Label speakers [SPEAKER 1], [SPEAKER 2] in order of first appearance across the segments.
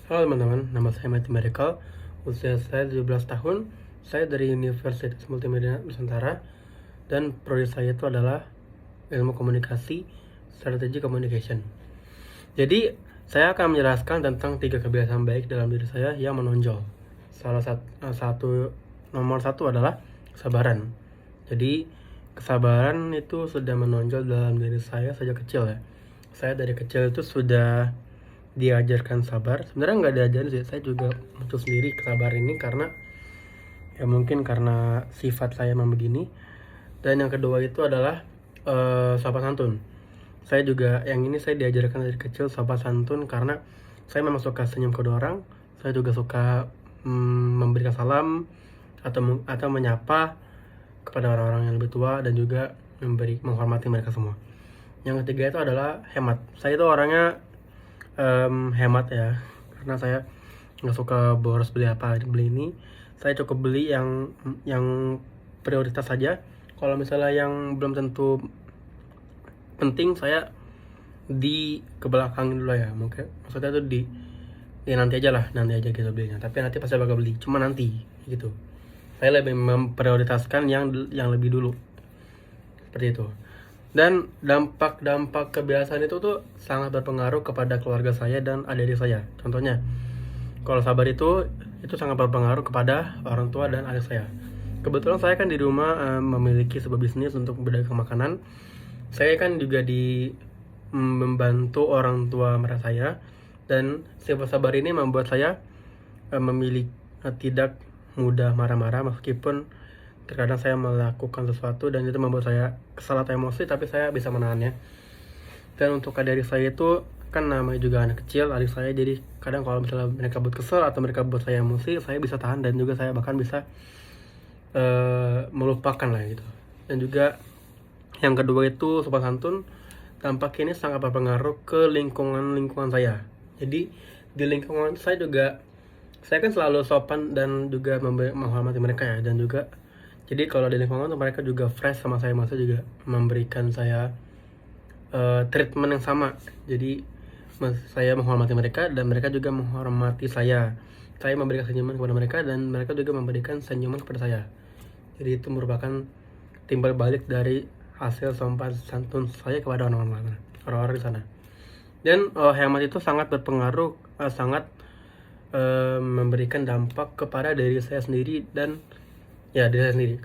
[SPEAKER 1] Halo teman-teman, nama saya Matthew Miracle. Usia saya 17 tahun. Saya dari Universitas Multimedia Nusantara. Dan prodi saya itu adalah ilmu komunikasi, strategi communication. Jadi, saya akan menjelaskan tentang 3 kebiasaan baik dalam diri saya yang menonjol. Nomor satu adalah kesabaran. Jadi, kesabaran itu sudah menonjol dalam diri saya sejak kecil ya. Saya dari kecil itu sudah diajarkan sabar. Sebenarnya nggak diajarin sih, saya juga muncul sendiri kesabaran ini karena ya mungkin karena sifat saya memang begini. Dan yang kedua itu adalah sopan santun. Saya juga yang ini saya diajarkan dari kecil sopan santun karena saya memang suka senyum ke orang. Saya juga suka memberikan salam atau menyapa kepada orang-orang yang lebih tua dan juga menghormati mereka semua. Yang ketiga itu adalah hemat. Saya itu orangnya hemat ya, karena saya nggak suka boros beli ini. Saya cukup beli yang prioritas saja. Kalau misalnya yang belum tentu penting, saya di kebelakangin dulu ya. Mungkin maksudnya tuh di nanti aja gitu belinya. Tapi nanti pasti bakal beli, cuma nanti gitu. Saya lebih memprioritaskan yang lebih dulu, seperti itu. Dan dampak kebiasaan itu tuh sangat berpengaruh kepada keluarga saya dan adik saya. Contohnya, kalau sabar itu sangat berpengaruh kepada orang tua dan adik saya. Kebetulan saya kan di rumah memiliki sebuah bisnis untuk berdagang makanan. Saya kan juga membantu orang tua mereka saya, dan sifat sabar ini membuat saya tidak mudah marah-marah meskipun terkadang saya melakukan sesuatu dan itu membuat saya kesal atau emosi, tapi saya bisa menahannya. Dan untuk adik saya itu kan namanya juga anak kecil, adik saya, jadi kadang kalau misalnya mereka buat kesel atau mereka buat saya emosi, saya bisa tahan dan juga saya bahkan bisa melupakan lah gitu. Dan juga yang kedua itu sopan santun. Dampak ini sangat berpengaruh ke lingkungan saya. Jadi di lingkungan saya kan selalu sopan dan juga menghormati mereka ya. Dan juga jadi kalau di lingkungan tuh mereka juga fresh sama saya, maksudnya juga memberikan saya treatment yang sama. Jadi saya menghormati mereka dan mereka juga menghormati saya. Saya memberikan senyuman kepada mereka dan mereka juga memberikan senyuman kepada saya. Jadi itu merupakan timbal balik dari hasil sopan santun saya kepada orang-orang di sana. Dan hemat itu sangat berpengaruh, sangat memberikan dampak kepada diri saya sendiri dan ya diri saya sendiri.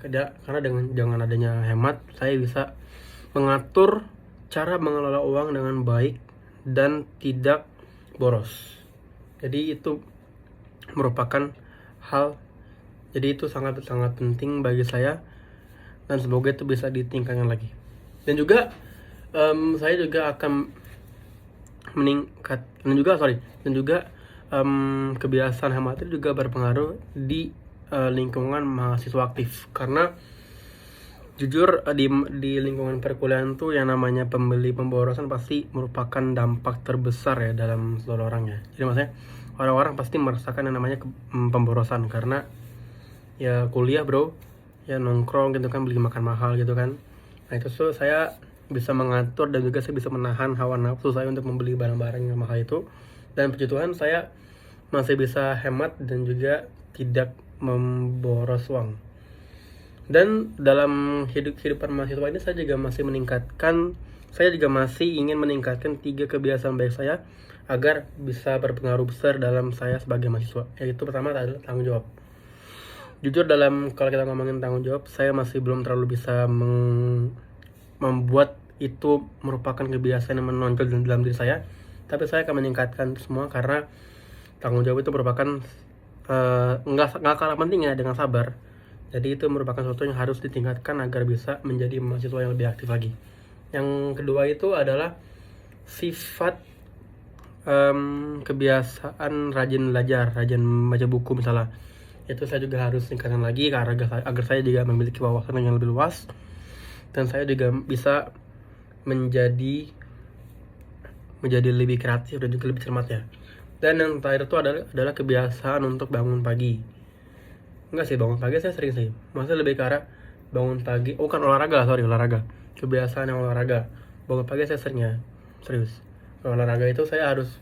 [SPEAKER 1] Karena dengan adanya hemat, saya bisa mengatur cara mengelola uang dengan baik dan tidak boros. Jadi itu merupakan jadi itu sangat penting bagi saya dan semoga itu bisa ditingkatkan lagi. Dan juga saya juga akan kebiasaan hemat itu juga berpengaruh di lingkungan mahasiswa aktif, karena jujur di lingkungan perkuliahan tuh yang namanya pemborosan pasti merupakan dampak terbesar ya dalam seluruh orang ya. Jadi maksudnya orang-orang pasti merasakan yang namanya pemborosan karena ya kuliah bro, ya nongkrong gitu kan, beli makan mahal gitu kan. Nah itu tuh saya bisa mengatur dan juga saya bisa menahan hawa nafsu saya untuk membeli barang-barang yang mahal itu. Dan puji Tuhan saya masih bisa hemat dan juga tidak memboros uang. Dan dalam kehidupan mahasiswa ini saya juga masih ingin meningkatkan 3 kebiasaan baik saya agar bisa berpengaruh besar dalam saya sebagai mahasiswa. Yaitu pertama adalah tanggung jawab. Jujur kalau kita ngomongin tanggung jawab, saya masih belum terlalu bisa membuat itu merupakan kebiasaan yang menonjol dalam diri saya. Tapi saya akan meningkatkan semua karena tanggung jawab itu merupakan nggak kalah penting ya dengan sabar. Jadi itu merupakan sesuatu yang harus ditingkatkan agar bisa menjadi mahasiswa yang lebih aktif lagi. Yang kedua itu adalah sifat kebiasaan rajin belajar, rajin baca buku misalnya. Itu saya juga harus tingkatkan lagi agar saya juga memiliki wawasan yang lebih luas dan saya juga bisa menjadi lebih kreatif dan juga lebih cermat ya. Dan yang terakhir itu adalah kebiasaan untuk bangun pagi. Enggak sih, bangun pagi saya sering sih, maksudnya lebih ke arah bangun pagi, bukan olahraga. Kebiasaan yang olahraga. Bangun pagi saya sering ya, serius. Kalau olahraga itu saya harus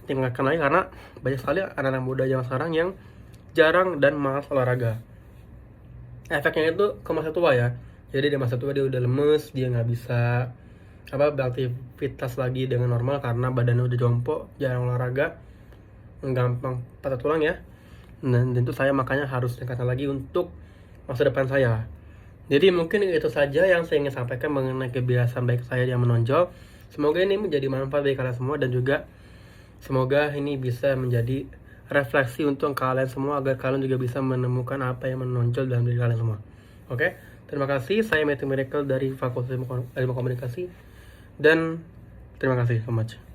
[SPEAKER 1] tingkatkan lagi, karena banyak sekali anak-anak muda zaman sekarang yang jarang dan malas olahraga. Efeknya itu ke masa tua ya. Jadi di masa tua dia udah lemes, dia nggak bisa beraktivitas lagi dengan normal karena badannya udah jongkok, jarang olahraga, gampang patah tulang ya. Dan tentu saya makanya harus tingkatkan lagi untuk masa depan saya. Jadi mungkin itu saja yang saya ingin sampaikan mengenai kebiasaan baik saya yang menonjol. Semoga ini menjadi manfaat bagi kalian semua, dan juga semoga ini bisa menjadi refleksi untuk kalian semua agar kalian juga bisa menemukan apa yang menonjol dalam diri kalian semua. Oke, terima kasih. Saya Matthew Miracle dari Fakultas Ilmu Komunikasi, dan terima kasih so much.